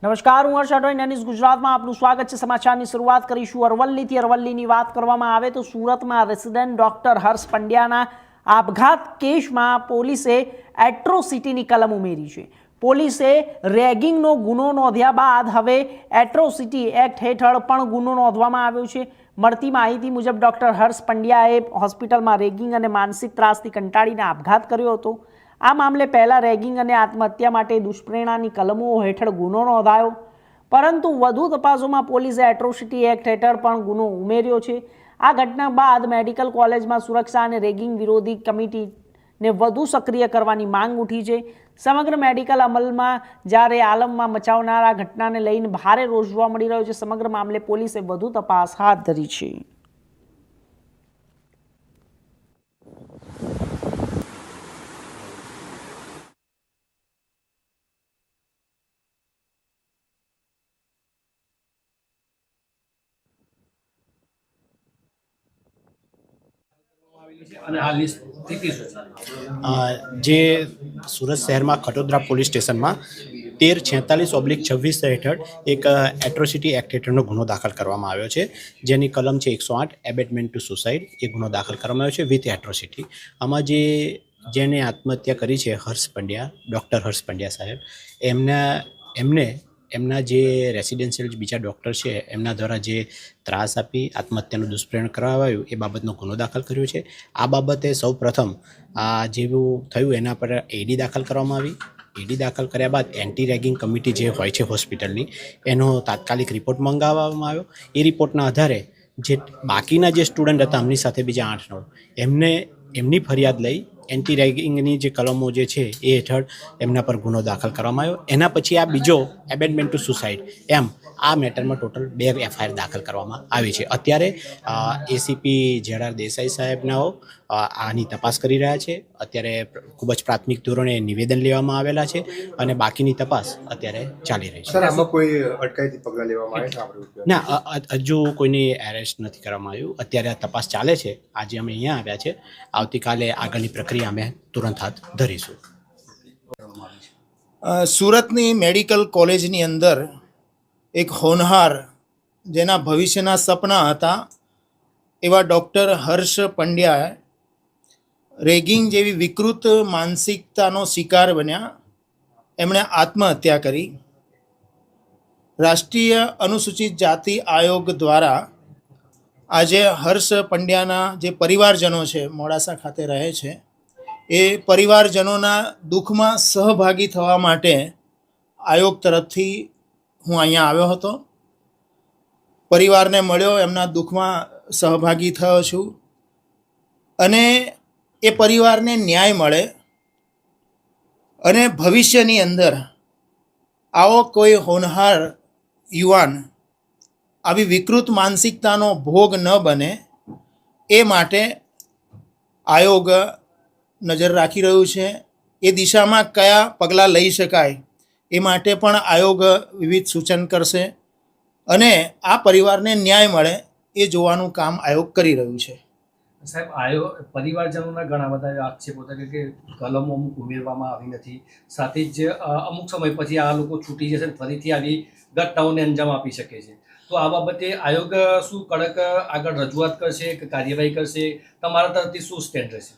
નમસ્કાર, હું હર્ષ અડવાણી, ન્યૂઝ ગુજરાતમાં આપનું સ્વાગત છે। સમાચારની શરૂઆત કરીશું અરવલ્લીથી। અરવલ્લીની વાત કરવામાં આવે તો સુરતમાં રેસિડેન્ટ ડોક્ટર હર્ષ પંડ્યાના આપઘાત કેસમાં પોલીસે એટ્રોસિટીની કલમ ઉમેરી છે। પોલીસે રેગિંગનો ગુનો નોંધ્યા બાદ હવે એટ્રોસિટી એક્ટ હેઠળ પણ ગુનો નોંધવામાં આવ્યો છે। મળતી માહિતી મુજબ ડોક્ટર હર્ષ પંડ્યાએ હોસ્પિટલમાં રેગિંગ અને માનસિક ત્રાસથી કંટાળીને આપઘાત કર્યો હતો। આ મામલે પહેલા રેગિંગ અને આત્મહત્યા માટે દુષ્પ્રેરણાની કલમો હેઠળ ગુનો નોંધાયો, પરંતુ વધુ તપાસોમાં પોલીસે એટ્રોસિટી એક્ટ હેઠળ પણ ગુનો ઉમેર્યો છે। આ ઘટના બાદ મેડિકલ કોલેજમાં સુરક્ષા અને રેગિંગ વિરોધી કમિટીને વધુ સક્રિય કરવાની માંગ ઉઠી છે। સમગ્ર મેડિકલ અમલમાં જ્યારે આલમમાં મચાવનાર આ ઘટનાને લઈને ભારે રોષ જોવા મળી રહ્યો છે। સમગ્ર મામલે પોલીસે વધુ તપાસ હાથ ધરી છે। જે સુરત શહેરમાં ખટોદરા પોલીસ સ્ટેશનમાં 1346/26 હેઠળ એક એટ્રોસિટી એક્ટ હેઠળનો ગુનો દાખલ કરવામાં આવ્યો છે, જેની કલમ છે 108 એબેટમેન્ટ ટુ સુસાઇડ। એ ગુનો દાખલ કરવામાં આવ્યો છે વિથ એટ્રોસિટી। આમાં જેને આત્મહત્યા કરી છે હર્ષ પંડ્યા, ડૉક્ટર હર્ષ પંડ્યા સાહેબ, એમના જે રેસિડેન્શિયલ બીજા ડૉક્ટર છે એમના દ્વારા જે ત્રાસ આપી આત્મહત્યાનું દુષ્પ્રેરણ કરવામાં આવ્યું એ બાબતનો ગુનો દાખલ કર્યો છે। આ બાબતે સૌ પ્રથમ જેવું થયું એના પર એડી દાખલ કરવામાં આવી। એડી દાખલ કર્યા બાદ એન્ટી રેગિંગ કમિટી જે હોય છે હોસ્પિટલની, એનો તાત્કાલિક રિપોર્ટ મંગાવવામાં આવ્યો। એ રિપોર્ટના આધારે જે બાકીના જે સ્ટુડન્ટ હતા એમની સાથે બીજા 8-9 એમની ફરિયાદ લઈ એન્ટી રેગિંગની જે કલમો જે છે એ હેઠળ એમના પર ગુનો દાખલ કરવામાં આવ્યો। એના પછી આ બીજો એબેટમેન્ટ ટુ સુસાઇડ, એમ આ મેટરમાં ટોટલ 2 એફઆઈઆર દાખલ કરવામાં આવી છે। અત્યારે એસીપી જેઆર દેસાઈ સાહેબનાઓ આની તપાસ કરી રહ્યા છે। અત્યારે ખૂબ જ પ્રાથમિક ધોરણે નિવેદન લેવામાં આવેલા છે અને બાકીની તપાસ અત્યારે ચાલી રહી છે। સર, આમાં કોઈ અટકાયતી પગલાં લેવામાં આવ્યા? ના, હજુ કોઈની એરેસ્ટ નથી કરવામાં આવ્યું। અત્યારે આ તપાસ ચાલે છે। આજે અમે અહીંયા આવ્યા છે, આવતીકાલે આગળની પ્રક્રિયા અમે તુરંત હાથ ધરીશું। સુરતની મેડિકલ કોલેજની અંદર એક હોનહાર, જેના ભવિષ્યના સપના હતા એવા ડૉક્ટર હર્ષ પંડ્યા રેગિંગ જેવી વિકૃત માનસિકતાનો શિકાર બન્યા। એમણે આત્મહત્યા કરી। રાષ્ટ્રીય અનુસૂચિત જાતિ આયોગ દ્વારા આજે હર્ષ પંડ્યાના જે પરિવારજનો છે, મોડાસા ખાતે રહે છે, એ પરિવારજનોના દુઃખમાં સહભાગી થવા માટે આયોગ તરફથી હું અહીંયા આવ્યો હતો। પરિવારને મળ્યો, એમના દુઃખમાં સહભાગી થયો છું અને એ પરિવારને ન્યાય મળે અને ભવિષ્યની અંદર આવો કોઈ હોનહાર યુવાન આવી વિકૃત માનસિકતાનો ભોગ ન બને એ માટે આયોગ નજર રાખી રહ્યું છે। એ દિશામાં કયા પગલાં લઈ શકાય એ માટે પણ આયોગ વિવિધ સૂચન કરશે અને આ પરિવારને ન્યાય મળે એ જોવાનું કામ આયોગ કરી રહ્યું છે। સાહેબ, પરિવારજનોના ઘણા બધા આક્ષેપો હતા કે કલમો અમુક ઉમેરવામાં આવી નથી, સાથે જ અમુક સમય પછી આ લોકો છૂટી જશે અને ફરીથી આવી ઘટનાઓને અંજામ આપી શકે છે। તો આ બાબતે આયોગ શું કડક આગળ રજૂઆત કરશે કે કાર્યવાહી કરશે? તમારા તરફથી શું સ્ટેન્ડ રહેશે?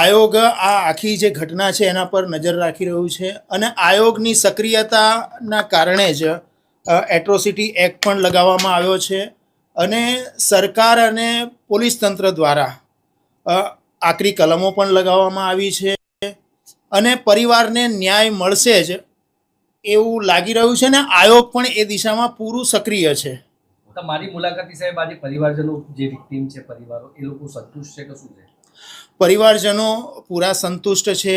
આયોગ આ આખી જે ઘટના છે એના પર નજર રાખી રહ્યું છે અને આયોગની સક્રિયતાના કારણે જ એટ્રોસિટી એક્ટ પણ લગાવવામાં આવ્યો છે અને સરકાર અને પોલીસ તંત્ર દ્વારા આકરી કલમો પણ લગાવવામાં આવી છે અને પરિવારને ન્યાય મળશે જ એવું લાગી રહ્યું છે ને આયોગ પણ એ દિશામાં પૂરું સક્રિય છે। મારી મુલાકાતી સાહેબ, આજે પરિવારજનો જે વિક્ટીમ છે, પરિવારો, એ લોકો સંતુષ્ટ છે કે શું છે? પરિવારજનો પૂરા સંતુષ્ટ છે।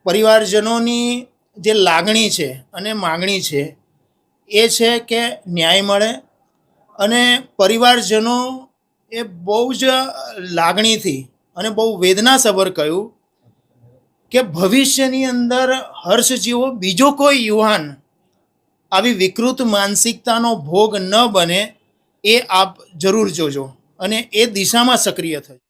પરિવારજનોની જે લાગણી છે અને માગણી છે એ છે કે ન્યાય મળે અને પરિવારજનો એ બહુ જ લાગણીથી અને બહુ વેદનાસભર કહ્યું કે ભવિષ્યની અંદર હર્ષ જેવો બીજો કોઈ યુવાન આવી વિકૃત માનસિકતાનો ભોગ ન બને એ આપ જરૂર જોજો અને એ દિશામાં સક્રિય થજો।